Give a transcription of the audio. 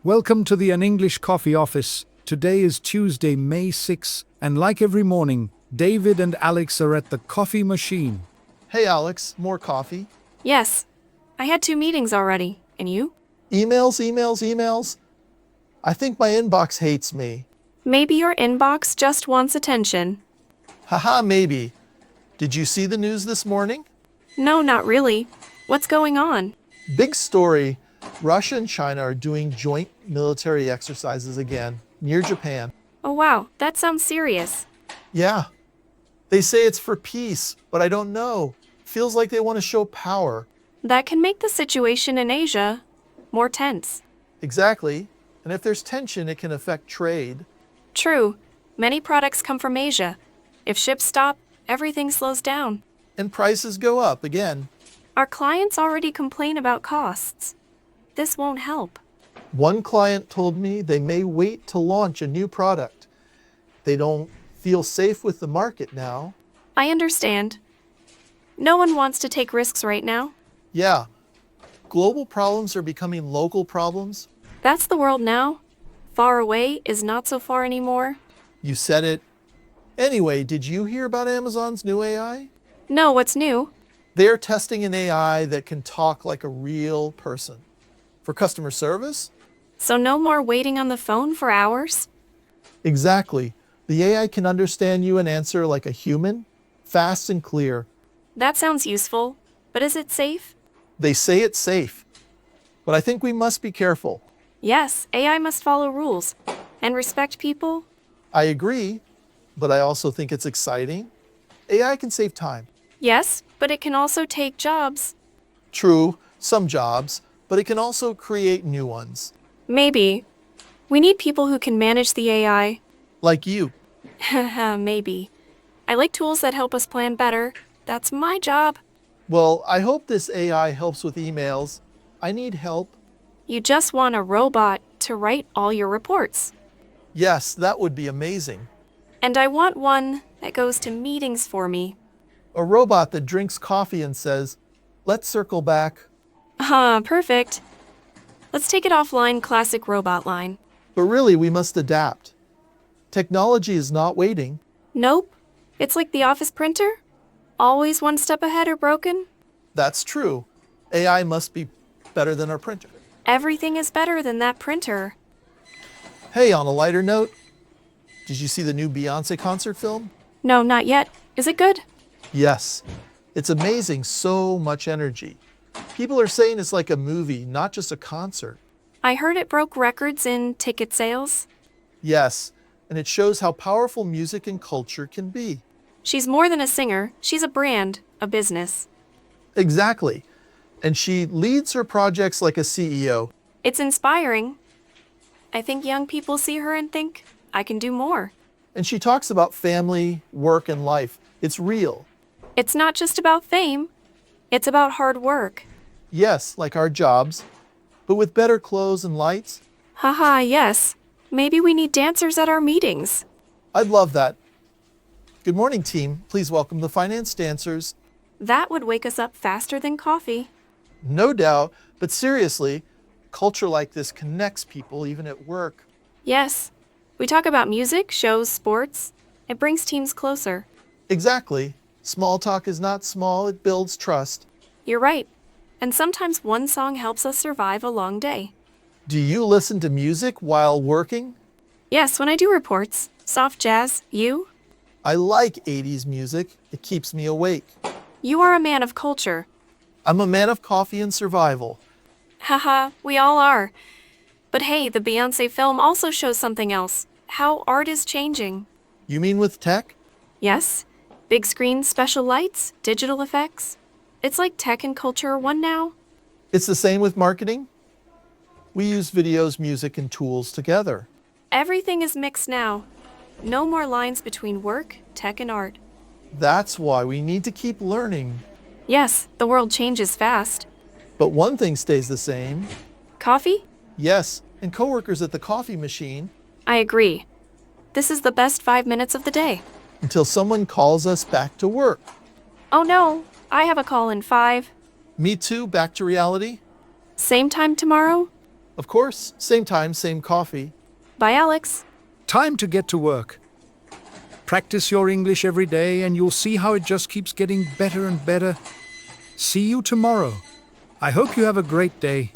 Welcome to the An English Coffee Office. Today is Tuesday, May 6, and like every morning, David and Alex are at the coffee machine. Hey Alex, more coffee? Yes. I had 2 meetings already. And you? Emails. I think my inbox hates me. Maybe your inbox just wants attention. Haha, maybe. Did you see the news this morning? No, not really. What's going on? Big story. Russia and China are doing joint military exercises again, near Japan. Oh wow, that sounds serious. Yeah. They say it's for peace, but I don't know. Feels like they want to show power. That can make the situation in Asia more tense. Exactly. And if there's tension, it can affect trade. True. Many products come from Asia. If ships stop, everything slows down. And prices go up again. Our clients already complain about costs. This won't help. One client told me they may wait to launch a new product. They don't feel safe with the market now. I understand. No one wants to take risks right now. Yeah. Global problems are becoming local problems. That's the world now. Far away is not so far anymore. You said it. Anyway, did you hear about Amazon's new AI? No, what's new? They're testing an AI that can talk like a real person. For customer service? So no more waiting on the phone for hours? Exactly. The AI can understand you and answer like a human, fast and clear. That sounds useful, but is it safe? They say it's safe, but I think we must be careful. Yes, AI must follow rules and respect people. I agree, but I also think it's exciting. AI can save time. Yes, but it can also take jobs. True, some jobs, but it can also create new ones. Maybe. We need people who can manage the AI. Like you. Haha, maybe. I like tools that help us plan better. That's my job. Well, I hope this AI helps with emails. I need help. You just want a robot to write all your reports. Yes, that would be amazing. And I want one that goes to meetings for me. A robot that drinks coffee and says, "Let's circle back." Perfect. Let's take it offline, classic robot line. But really, we must adapt. Technology is not waiting. Nope. It's like the office printer. Always one step ahead or broken. That's true. AI must be better than our printer. Everything is better than that printer. Hey, on a lighter note, did you see the new Beyoncé concert film? No, not yet. Is it good? Yes. It's amazing, so much energy. People are saying it's like a movie, not just a concert. I heard it broke records in ticket sales. Yes, and it shows how powerful music and culture can be. She's more than a singer. She's a brand, a business. Exactly. And she leads her projects like a CEO. It's inspiring. I think young people see her and think, I can do more. And she talks about family, work, and life. It's real. It's not just about fame. It's about hard work. Yes, like our jobs, but with better clothes and lights. Haha, yes. Maybe we need dancers at our meetings. I'd love that. Good morning, team. Please welcome the finance dancers. That would wake us up faster than coffee. No doubt, but seriously, culture like this connects people even at work. Yes. We talk about music, shows, sports. It brings teams closer. Exactly. Small talk is not small, it builds trust. You're right. And sometimes one song helps us survive a long day. Do you listen to music while working? Yes, when I do reports. Soft jazz. You? I like 80s music. It keeps me awake. You are a man of culture. I'm a man of coffee and survival. Haha, we all are. But hey, the Beyoncé film also shows something else. How art is changing. You mean with tech? Yes? Big screens, special lights, digital effects. It's like tech and culture are one now. It's the same with marketing. We use videos, music, and tools together. Everything is mixed now. No more lines between work, tech, and art. That's why we need to keep learning. Yes, the world changes fast. But one thing stays the same. Coffee? Yes, and coworkers at the coffee machine. I agree. This is the best 5 minutes of the day. Until someone calls us back to work. Oh no, I have a call in 5. Me too, back to reality. Same time tomorrow? Of course, same time, same coffee. Bye, Alex. Time to get to work. Practice your English every day and you'll see how it just keeps getting better and better. See you tomorrow. I hope you have a great day.